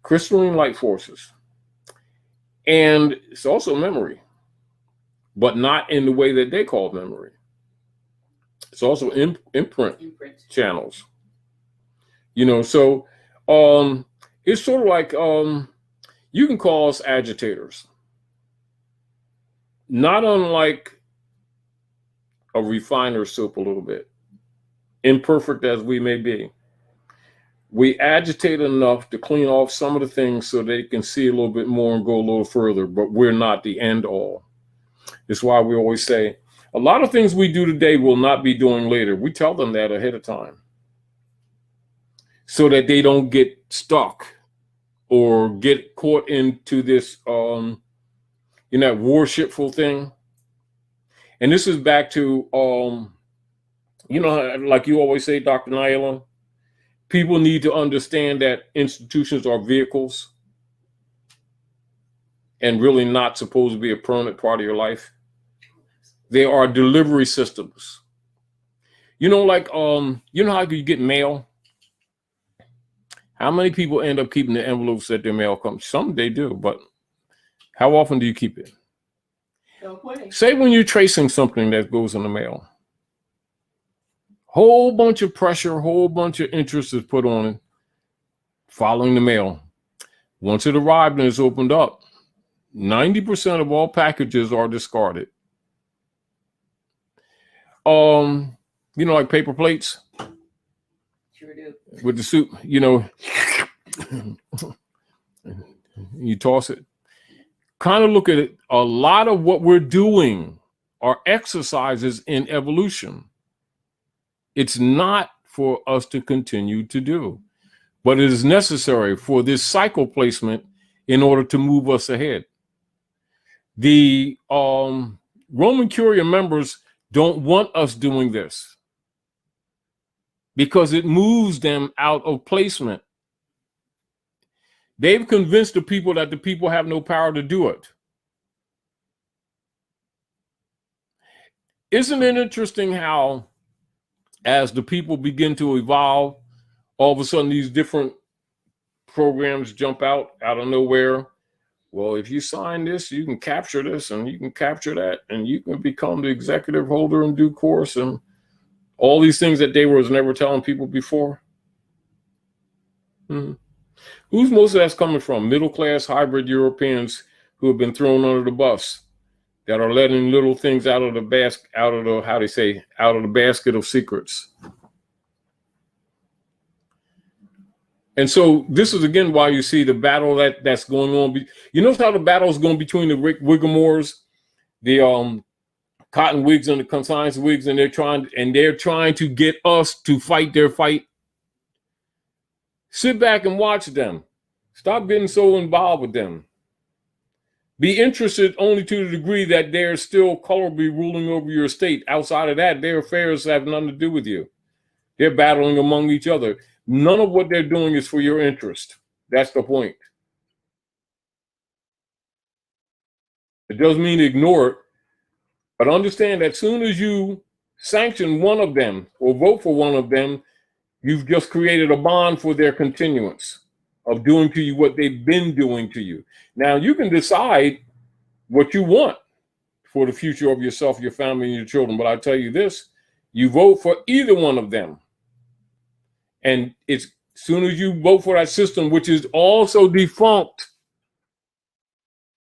crystalline light forces. And it's also memory, but not in the way that they call memory. It's also imprint channels. So it's sort of like you can call us agitators. Not unlike a refiner's soap a little bit, imperfect as we may be. We agitate enough to clean off some of the things so they can see a little bit more and go a little further, but we're not the end all. It's why we always say, a lot of things we do today will not be doing later. We tell them that ahead of time so that they don't get stuck or get caught into this, that worshipful thing. And this is back to, like you always say, Dr. Naila, people need to understand that institutions are vehicles and really not supposed to be a permanent part of your life. They are delivery systems. Like, how you get mail? How many people end up keeping the envelopes that their mail comes? Some they do, but how often do you keep it? Say when you're tracing something that goes in the mail, whole bunch of pressure, whole bunch of interest is put on it, following the mail. Once it arrived and it's opened up, 90% of all packages are discarded. Like paper plates. Sure do. With the soup, you toss it. Kind of look at it. A lot of what we're doing are exercises in evolution. It's not for us to continue to do, but it is necessary for this cycle placement in order to move us ahead. The Roman Curia members don't want us doing this because it moves them out of placement. They've convinced the people that the people have no power to do it. Isn't it interesting how, as the people begin to evolve, all of a sudden these different programs jump out of nowhere? Well, if you sign this, you can capture this and you can capture that and you can become the executive holder in due course, and all these things that they was never telling people before. Who's most of that's coming from? Middle-class hybrid Europeans who have been thrown under the bus, that are letting little things out of the basket, out of the basket of secrets. And so this is again why you see the battle that's going on. You notice how the battle is going between the Whigamores, the Cotton Whigs and the Conscience Whigs, and they're trying to get us to fight their fight. Sit back and watch them. Stop getting so involved with them. Be interested only to the degree that they're still colorably ruling over your state. Outside of that, their affairs have nothing to do with you. They're battling among each other. None of what they're doing is for your interest. That's the point. It doesn't mean ignore it, but understand that as soon as you sanction one of them or vote for one of them, you've just created a bond for their continuance of doing to you what they've been doing to you. Now, you can decide what you want for the future of yourself, your family, and your children. But I tell you this, you vote for either one of them. And it's as soon as you vote for that system, which is also defunct,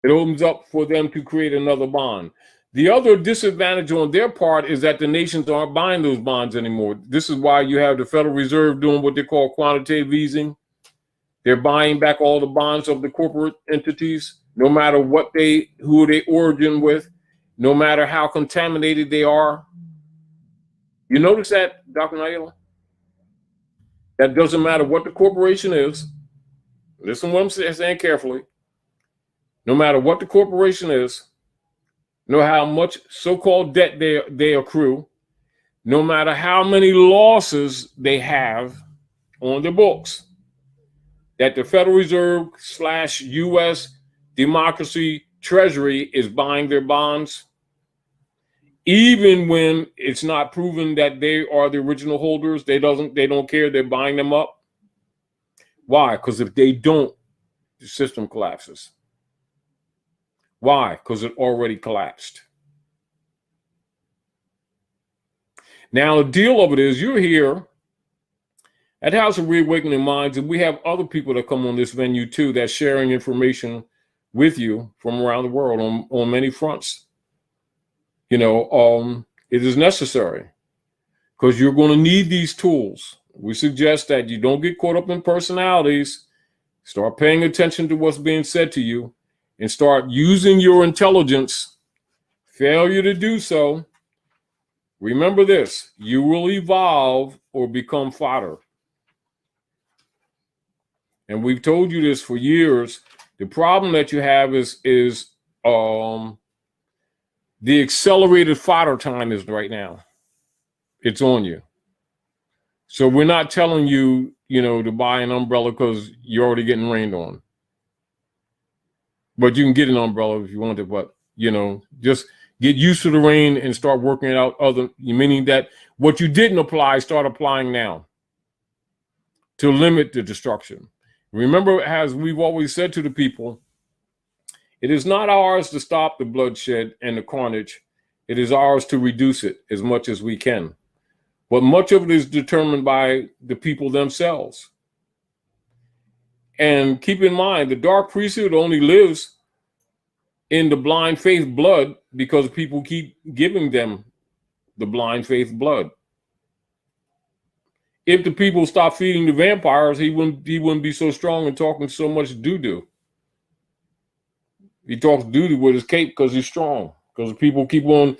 it opens up for them to create another bond. The other disadvantage on their part is that the nations aren't buying those bonds anymore. This is why you have the Federal Reserve doing what they call quantitative easing. They're buying back all the bonds of the corporate entities, no matter who they origin with, no matter how contaminated they are. You notice that, Dr. Naila? That doesn't matter what the corporation is. Listen to what I'm saying carefully. No matter what the corporation is, no how much so-called debt they accrue, no matter how many losses they have on their books, that the Federal Reserve / U.S. democracy treasury is buying their bonds, even when it's not proven that they are the original holders. They don't care. They're buying them up. Why? Because if they don't, the system collapses. Why? Because it already collapsed. Now, the deal of it is you're here at House of Reawakening Minds, and we have other people that come on this venue too that's sharing information with you from around the world on many fronts. You know, it is necessary because you're going to need these tools. We suggest that you don't get caught up in personalities. Start paying attention to what's being said to you and start using your intelligence. Failure to do so, remember this, you will evolve or become fodder. And we've told you this for years. The problem that you have is the accelerated fodder time is right now. It's on you. So we're not telling you, you know, to buy an umbrella because you're already getting rained on. But you can get an umbrella if you want it, but, you know, just get used to the rain and start working it out meaning that what you didn't apply, start applying now to limit the destruction. Remember, as we've always said to the people, it is not ours to stop the bloodshed and the carnage. It is ours to reduce it as much as we can. But much of it is determined by the people themselves. And keep in mind, the dark priesthood only lives in the blind faith blood because people keep giving them the blind faith blood. If the people stop feeding the vampires, he wouldn't be so strong and talking so much doo-doo. He talks doo-doo with his cape because he's strong. Because people keep on,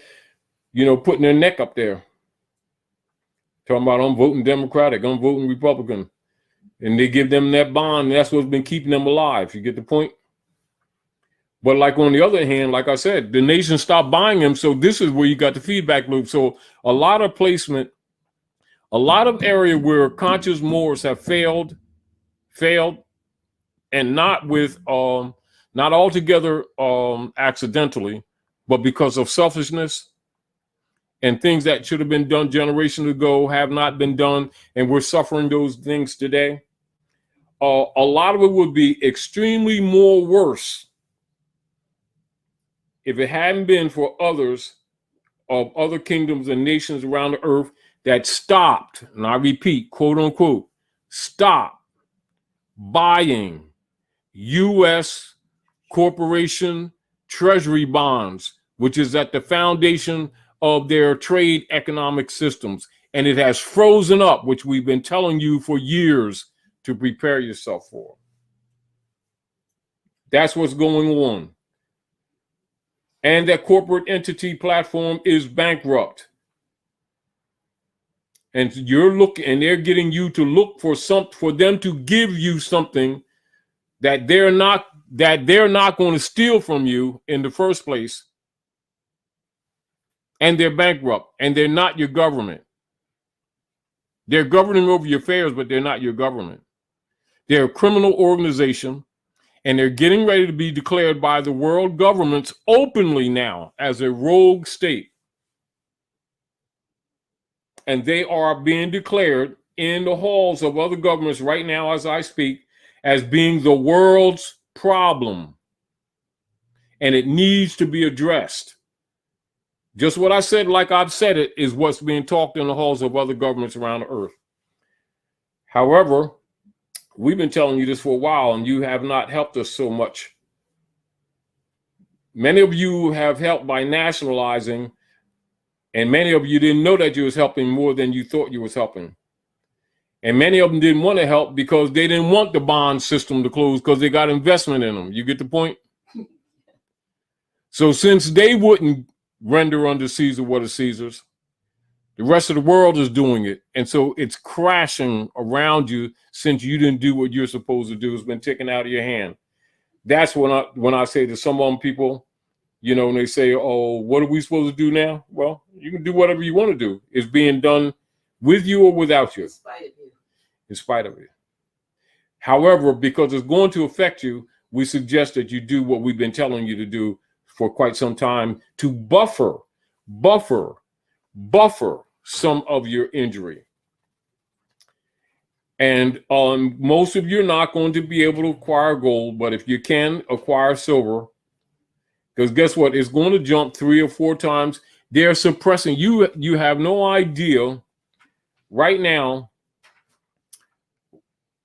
you know, putting their neck up there. Talking about, I'm voting Democratic, I'm voting Republican. And they give them that bond. And that's what's been keeping them alive. You get the point? But like on the other hand, like I said, the nation stopped buying them. So this is where you got the feedback loop. So a lot of placement, a lot of area where conscious Moors have failed, and not with not altogether accidentally, but because of selfishness and things that should have been done generations ago have not been done, and we're suffering those things today. A lot of it would be extremely more worse if it hadn't been for others of other kingdoms and nations around the earth that stopped, and I repeat, quote unquote, stop buying U.S. corporation treasury bonds, which is at the foundation of their trade economic systems. And it has frozen up, which we've been telling you for years to prepare yourself for. That's what's going on. And that corporate entity platform is bankrupt. And you're looking, and they're getting you to look for them to give you something that they're not going to steal from you in the first place. And they're bankrupt, and they're not your government. They're governing over your affairs, but they're not your government. They're a criminal organization, and they're getting ready to be declared by the world governments openly now as a rogue state. And they are being declared in the halls of other governments right now as I speak as being the world's problem. And it needs to be addressed. Just what I said, like I've said it, is what's being talked in the halls of other governments around the earth. However, we've been telling you this for a while, and you have not helped us so much. Many of you have helped by nationalizing, and many of you didn't know that you was helping more than you thought you was helping. And many of them didn't want to help because they didn't want the bond system to close because they got investment in them. You get the point? So since they wouldn't render unto Caesar what is Caesar's, the rest of the world is doing it. And so it's crashing around you since you didn't do what you're supposed to do. It's been taken out of your hand. That's when I say to some of them people, you know, and they say, oh, what are we supposed to do now? Well, you can do whatever you want to do. It's being done with you or without you. In spite of you. In spite of you. However, because it's going to affect you, we suggest that you do what we've been telling you to do for quite some time to buffer some of your injury. And most of you are not going to be able to acquire gold, but if you can acquire silver, because guess what? It's going to jump 3 or 4 times. They're suppressing you. You have no idea right now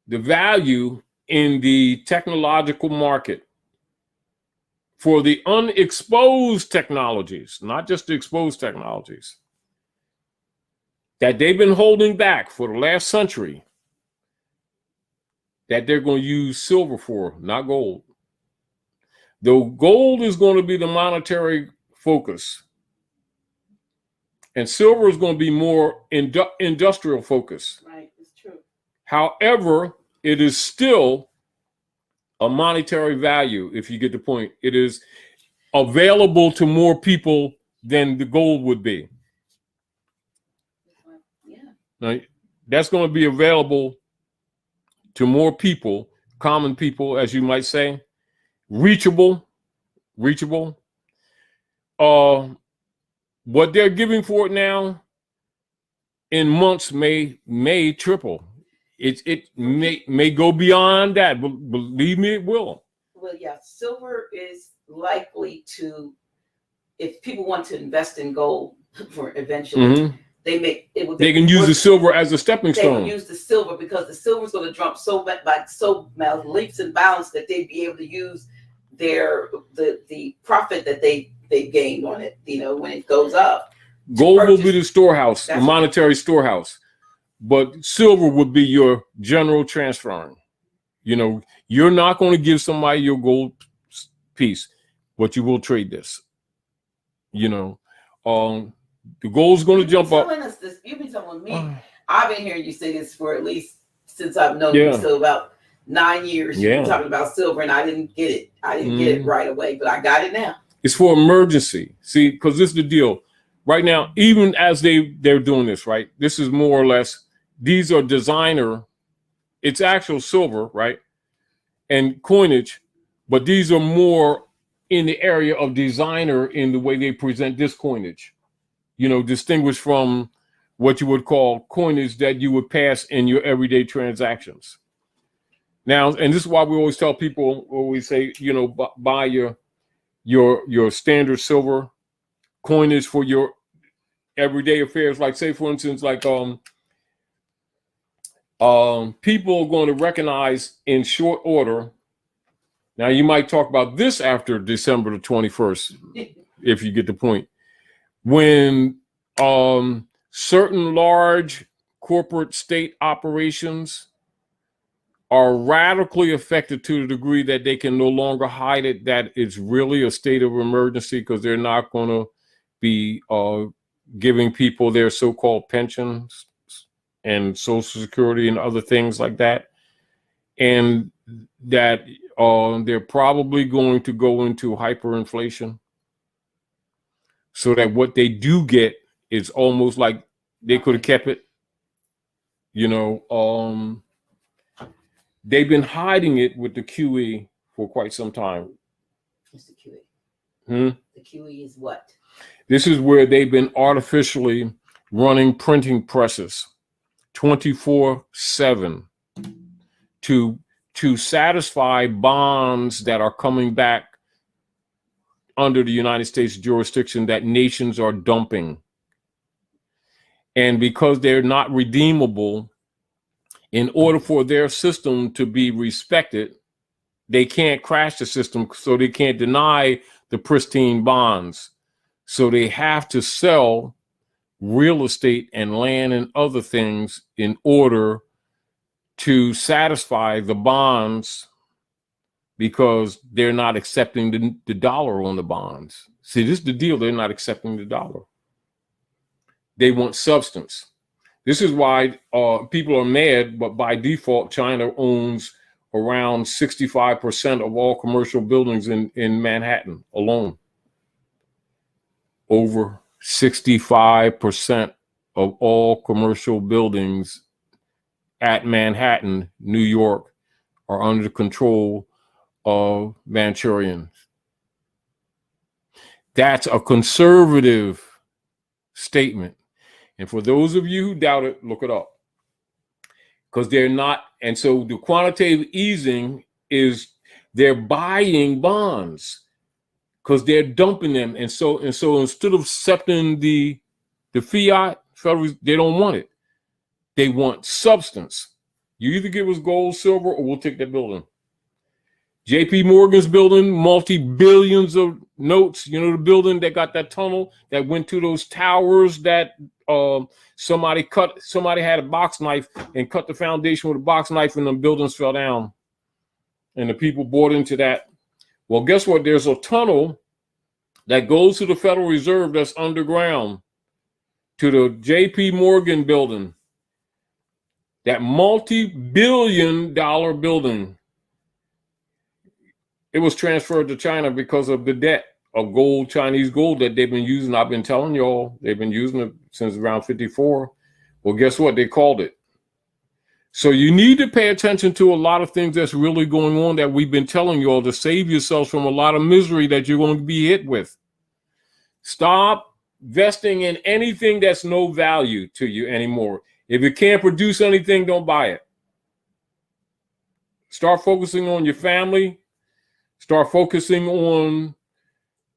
the value in the technological market for the unexposed technologies, not just the exposed technologies, that they've been holding back for the last century, that they're going to use silver for, not gold. Though gold is going to be the monetary focus, and silver is going to be more industrial focus. Right, it's true. However, it is still a monetary value, if you get the point. It is available to more people than the gold would be. Yeah. Now, that's going to be available to more people, common people, as you might say, reachable. What they're giving for it now in months may triple. It may go beyond that. Believe me, it will. Well, yeah, silver is likely to, if people want to invest in gold for eventually, they can use the silver as a stepping They stone. can use the silver because the silver is going to jump so leaps and bounds that they'd be able to use the profit that they gained on it. When it goes up, Gold will be the storehouse, the monetary storehouse, but silver would be your general transferring. You're not going to give somebody your gold piece, but you will trade this. The gold's going to jump up. You've been telling me. I've been hearing you say this for at least since I've known you, so about 9 years. You've been talking about silver, and I didn't get it. I didn't get it right away, but I got it now. It's for emergency. See, because this is the deal. Right now, even as they're doing this, right? This is more or less, these are designer. It's actual silver, right? And coinage, but these are more in the area of designer in the way they present this coinage. Distinguished from what you would call coinage that you would pass in your everyday transactions. Now, and this is why we always tell people, always say, buy your standard silver coinage for your everyday affairs. Like, say, for instance, like people are going to recognize in short order. Now, you might talk about this after December the 21st, if you get the point. When certain large corporate state operations are radically affected to the degree that they can no longer hide it, that it's really a state of emergency because they're not going to be giving people their so-called pensions and Social Security and other things like that. And that they're probably going to go into hyperinflation, so that what they do get is almost like they could have kept it. They've been hiding it with the QE for quite some time. What's the QE? The QE is what? This is where they've been artificially running printing presses 24/7 to satisfy bonds that are coming back under the United States jurisdiction that nations are dumping. And because they're not redeemable, in order for their system to be respected, they can't crash the system, so they can't deny the pristine bonds. So they have to sell real estate and land and other things in order to satisfy the bonds, because they're not accepting the dollar on the bonds. See, this is the deal. They're not accepting the dollar. They want substance. This is why people are mad, but by default, China owns around 65% of all commercial buildings in Manhattan alone. Over 65% of all commercial buildings at Manhattan, New York, are under the control of Manchurians. That's a conservative statement. And for those of you who doubt it, look it up. because they're not. And so the quantitative easing is they're buying bonds because they're dumping them. And so instead of accepting the fiat, they don't want it. They want substance. You either give us gold, silver, or we'll take that building. JP Morgan's building, multi-billions of notes, you know, the building that got that tunnel that went to those towers that somebody had a box knife and cut the foundation with a box knife and the buildings fell down. And the people bought into that. Well, guess what? There's a tunnel that goes to the Federal Reserve that's underground to the JP Morgan building. That multi-billion-dollar building. It was transferred to China because of the debt of gold, Chinese gold that they've been using. I've been telling y'all, they've been using it since around 54. Well, guess what? They called it. So you need to pay attention to a lot of things that's really going on that we've been telling y'all to save yourselves from a lot of misery that you're going to be hit with. Stop investing in anything that's no value to you anymore. If it can't produce anything, don't buy it. Start focusing on your family. Start focusing on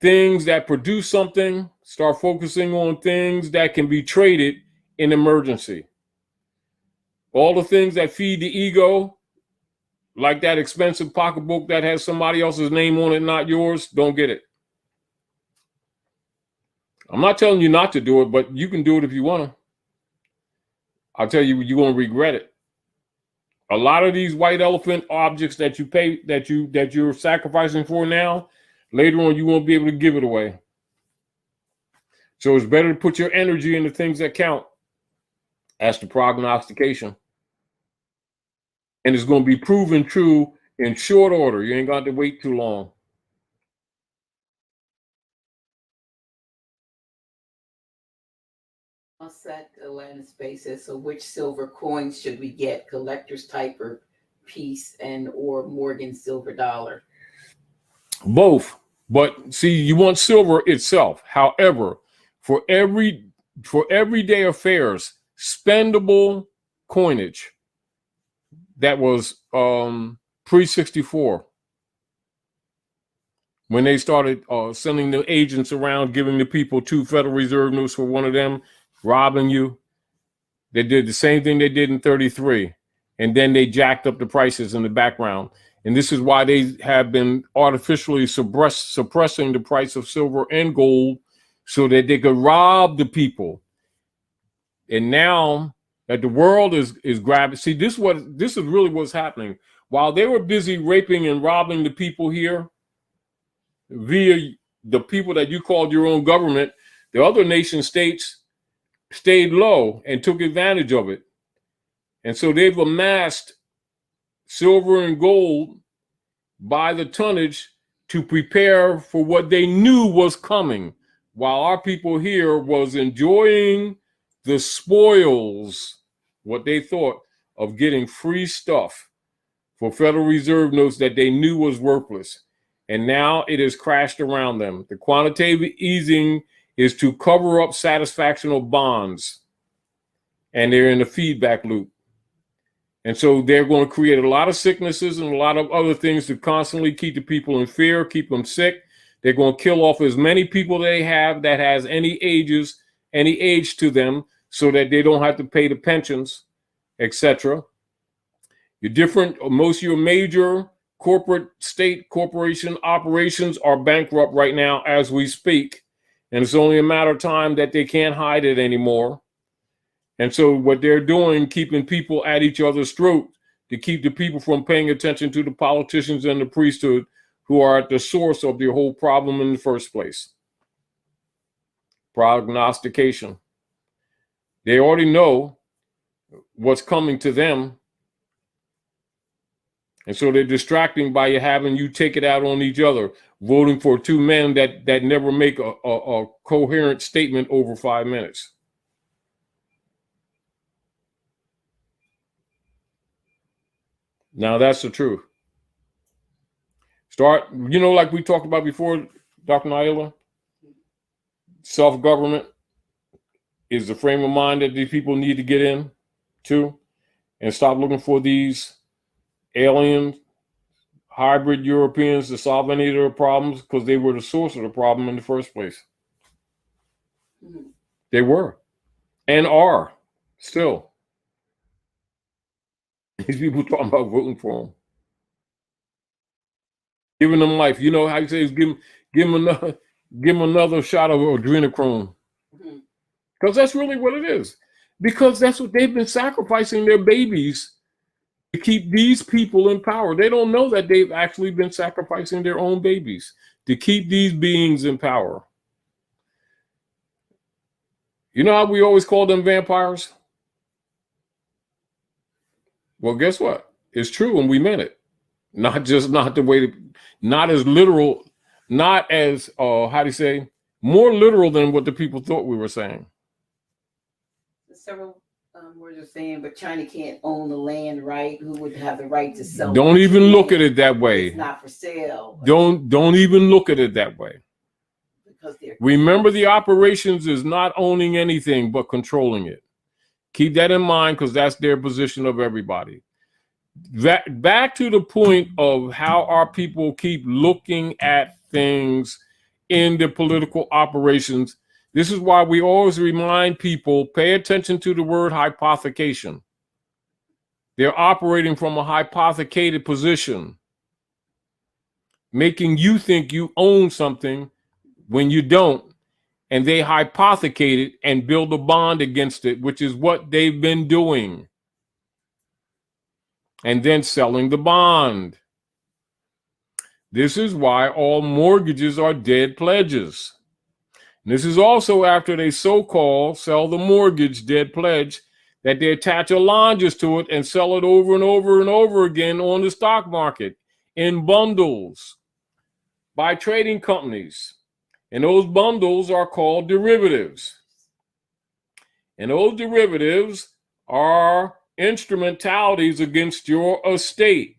things that produce something. Start focusing on things that can be traded in emergency. All the things that feed the ego, like that expensive pocketbook that has somebody else's name on it, not yours, don't get it. I'm not telling you not to do it, but you can do it if you want to. I'll tell you, you're going to regret it. A lot of these white elephant objects that you pay, that you're sacrificing for now, later on you won't be able to give it away. So it's better to put your energy into things that count. That's the prognostication. And it's going to be proven true in short order. You ain't got to wait too long. Set Atlanta Space says, so which silver coins should we get? Collector's type or piece and or Morgan silver dollar? Both. But see, you want silver itself. However, for everyday affairs, spendable coinage that was pre-64, when they started sending the agents around giving the people 2 Federal Reserve notes for one of them, robbing you. They did the same thing they did in 33. And then they jacked up the prices in the background. And this is why they have been artificially suppressing the price of silver and gold so that they could rob the people. And now that the world is grabbing, see, this is really what's happening. While they were busy raping and robbing the people here via the people that you called your own government, the other nation states stayed low and took advantage of it. And so they've amassed silver and gold by the tonnage to prepare for what they knew was coming, while our people here was enjoying the spoils, what they thought of getting free stuff for Federal Reserve notes that they knew was worthless. And now it has crashed around them. The quantitative easing is to cover up satisfaction of bonds. And they're in a feedback loop. And so they're going to create a lot of sicknesses and a lot of other things to constantly keep the people in fear, keep them sick. They're going to kill off as many people they have that has any age to them, so that they don't have to pay the pensions, etc. Most of your major corporate state corporation operations are bankrupt right now as we speak. And it's only a matter of time that they can't hide it anymore. And so what they're doing, keeping people at each other's throat to keep the people from paying attention to the politicians and the priesthood who are at the source of the whole problem in the first place. Prognostication. They already know what's coming to them. And so they're distracting by having you take it out on each other, voting for 2 men that never make a coherent statement over 5 minutes. Now that's the truth. Like we talked about before, Dr. Naila, self-government is the frame of mind that these people need to get in to. and stop looking for these alien hybrid Europeans to solve any of their problems, because they were the source of the problem in the first place. Mhm. They were and are still. These people talking about voting for them, giving them life. You know how you say is give them another shot of adrenochrome, Mhm. because that's really what it is. Because that's what they've been sacrificing their babies to keep these people in power. They don't know that they've actually been sacrificing their own babies to keep these beings in power. You know how we always call them vampires? Well, guess what? It's true, and we meant it. Not the way, not as literal, not as how do you say, more literal than what the people thought we were saying. Several were just saying, but China can't own the land, right? Who would have the right to sell? Don't even look at it that way. It's not for sale. Don't even look at it that way. Because remember, the operations is not owning anything but controlling it. Keep that in mind, because that's their position of everybody. Back to the point of how our people keep looking at things in the political operations. This is why we always remind people, pay attention to the word hypothecation. They're operating from a hypothecated position, making you think you own something when you don't. And they hypothecate it and build a bond against it, which is what they've been doing. And then selling the bond. This is why all mortgages are dead pledges. And this is also after they so-called sell the mortgage dead pledge, that they attach allonges to it and sell it over and over and over again on the stock market in bundles by trading companies. And those bundles are called derivatives. And those derivatives are instrumentalities against your estate,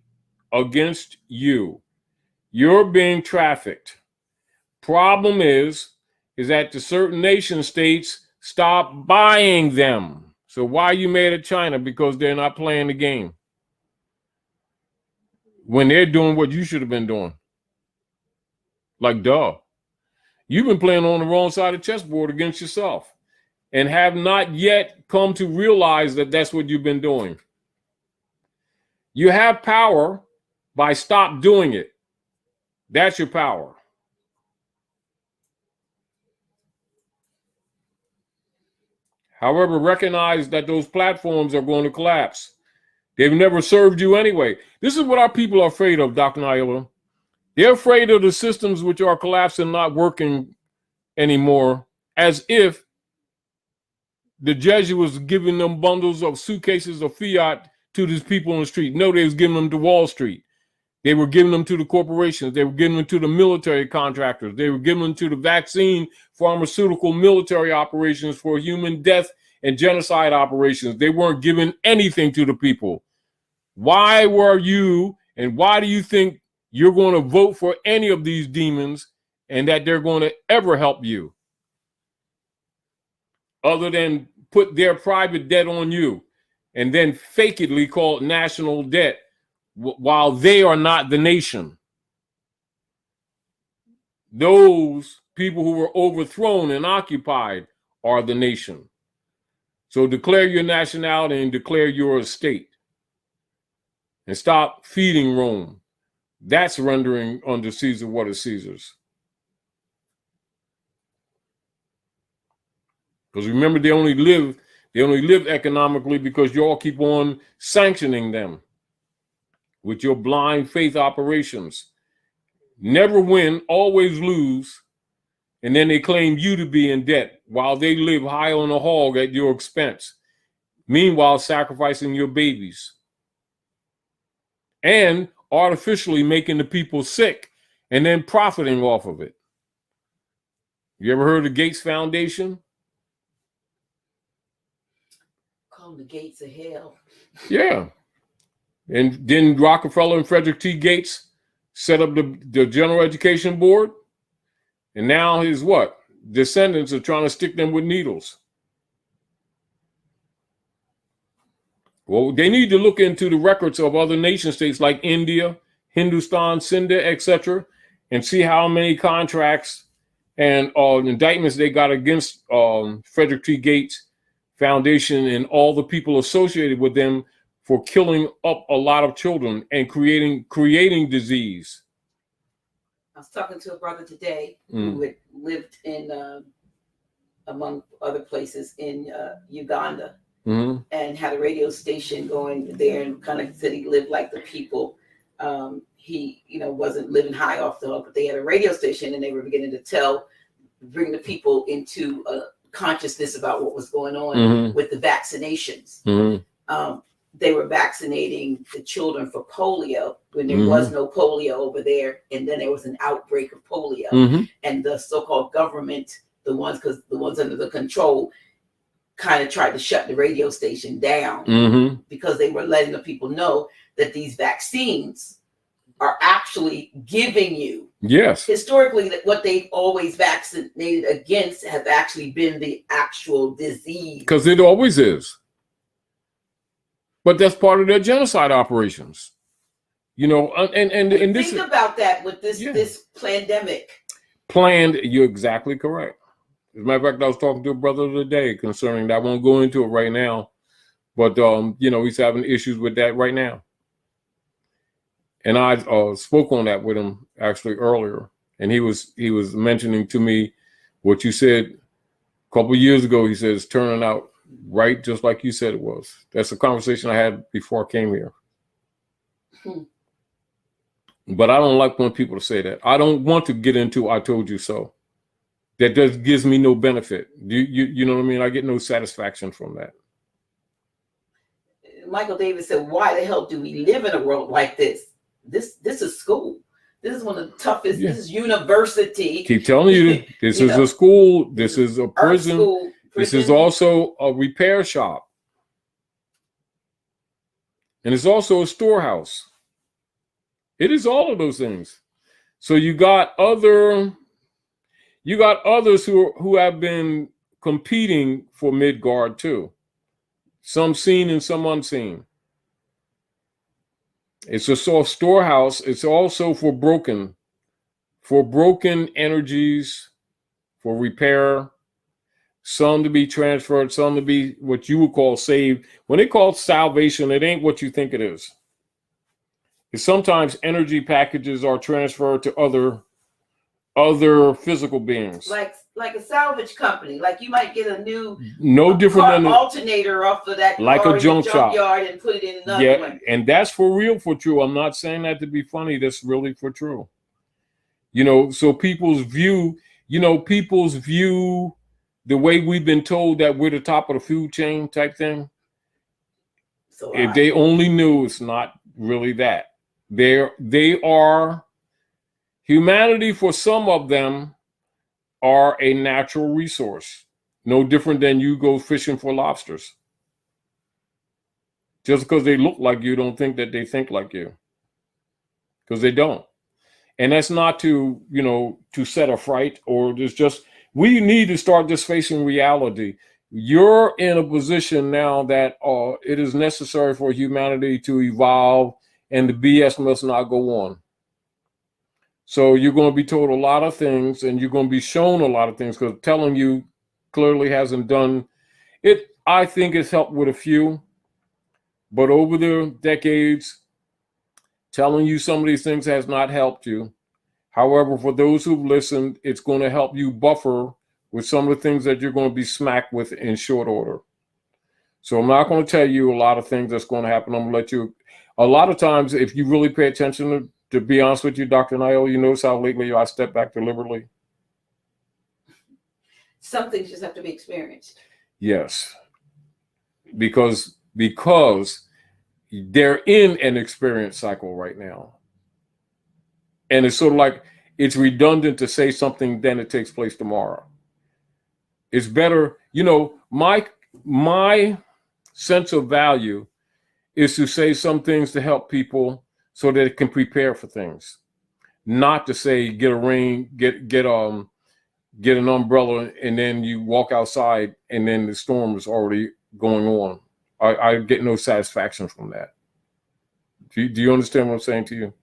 against you. You're being trafficked. Problem is that the certain nation states stop buying them. So why are you mad at China? Because they're not playing the game when they're doing what you should have been doing. Like, duh. You've been playing on the wrong side of the chessboard against yourself and have not yet come to realize that that's what you've been doing. You have power by stop doing it. That's your power. However, recognize that those platforms are going to collapse. They've never served you anyway. This is what our people are afraid of, Dr. Naila. They're afraid of the systems which are collapsing, not working anymore, as if the Jesuits giving them bundles of suitcases of fiat to these people on the street. No, they was giving them to Wall Street. They were giving them to the corporations. They were giving them to the military contractors. They were giving them to the vaccine, pharmaceutical, military operations for human death and genocide operations. They weren't giving anything to the people. Why were you, and why do you think you're going to vote for any of these demons and that they're going to ever help you? Other than put their private debt on you and then fakedly call it national debt, while they are not the nation. Those people who were overthrown and occupied are the nation. So declare your nationality and declare your estate. And stop feeding Rome. That's rendering unto Caesar what is Caesar's. Because remember, they only live economically because you all keep on sanctioning them with your blind faith operations. Never win, always lose, and then they claim you to be in debt while they live high on the hog at your expense. Meanwhile, sacrificing your babies and artificially making the people sick and then profiting off of it. You ever heard of the Gates Foundation? Call the gates of hell. Yeah. And then Rockefeller and Frederick T. Gates set up the General Education Board. And now his what? Descendants are trying to stick them with needles. Well, they need to look into the records of other nation states like India, Hindustan, Sindh, etc., and see how many contracts and indictments they got against Frederick T. Gates Foundation and all the people associated with them for killing up a lot of children and creating disease. I was talking to a brother today who had lived in, among other places, in Uganda, and had a radio station going there, and kind of said he lived like the people. He, wasn't living high off the hook, but they had a radio station, and they were beginning to bring the people into consciousness about what was going on with the vaccinations. They were vaccinating the children for polio when there was no polio over there, and then there was an outbreak of polio, and the so-called government, the ones under the control, kind of tried to shut the radio station down because they were letting the people know that these vaccines are actually giving you. Yes. Historically, that what they've always vaccinated against have actually been the actual disease. Because it always is. But that's part of their genocide operations. And this think about that with this pandemic. Planned, you're exactly correct. As a matter of fact, I was talking to a brother today concerning that. I won't go into it right now. But he's having issues with that right now. And I spoke on that with him actually earlier, and he was mentioning to me what you said a couple of years ago. He says turning out right just like you said it was. That's a conversation I had before I came here. But I don't like when people say that. I don't want to get into "I told you so." That gives me no benefit. You know what I mean? I get no satisfaction from that. Michael Davis said, "Why the hell do we live in a world like this? This is school. This is one of the toughest. This is university." Keep telling you, this is a school. This is a prison. This is also a repair shop. And it's also a storehouse. It is all of those things. So you got others who have been competing for Midgard too. Some seen and some unseen. It's a sort of storehouse. It's also for broken energies, for repair, some to be transferred, some to be what you would call saved. When they call it salvation, it ain't what you think it is. It's sometimes energy packages are transferred to other physical beings. Like a salvage company. Like you might get a new different than alternator off of that like car a junk shop and put it in another one. And that's for real, for true. I'm not saying that to be funny. That's really for true. So people's view the way we've been told that we're the top of the food chain type thing. So if they only knew, it's not really that. They are humanity. For some of them are a natural resource, no different than you go fishing for lobsters. Just because they look like you, don't think that they think like you, because they don't. And that's not to set a fright, or there's just, we need to start just facing reality. You're in a position now that it is necessary for humanity to evolve, and the BS must not go on. So you're going to be told a lot of things, and you're going to be shown a lot of things, because telling you clearly hasn't done it. I think it's helped with a few, but over the decades, telling you some of these things has not helped you. However, for those who've listened, it's going to help you buffer with some of the things that you're going to be smacked with in short order. So I'm not going to tell you a lot of things that's going to happen. I'm going to let you, a lot of times, if you really pay attention to be honest with you, Dr. Nile, you notice how lately I step back deliberately? Some things just have to be experienced. Yes. Because they're in an experience cycle right now. And it's sort of like it's redundant to say something, then it takes place tomorrow. It's better, my sense of value is to say some things to help people so that it can prepare for things. Not to say get a rain, get an umbrella, and then you walk outside and then the storm is already going on. I get no satisfaction from that. Do you understand what I'm saying to you?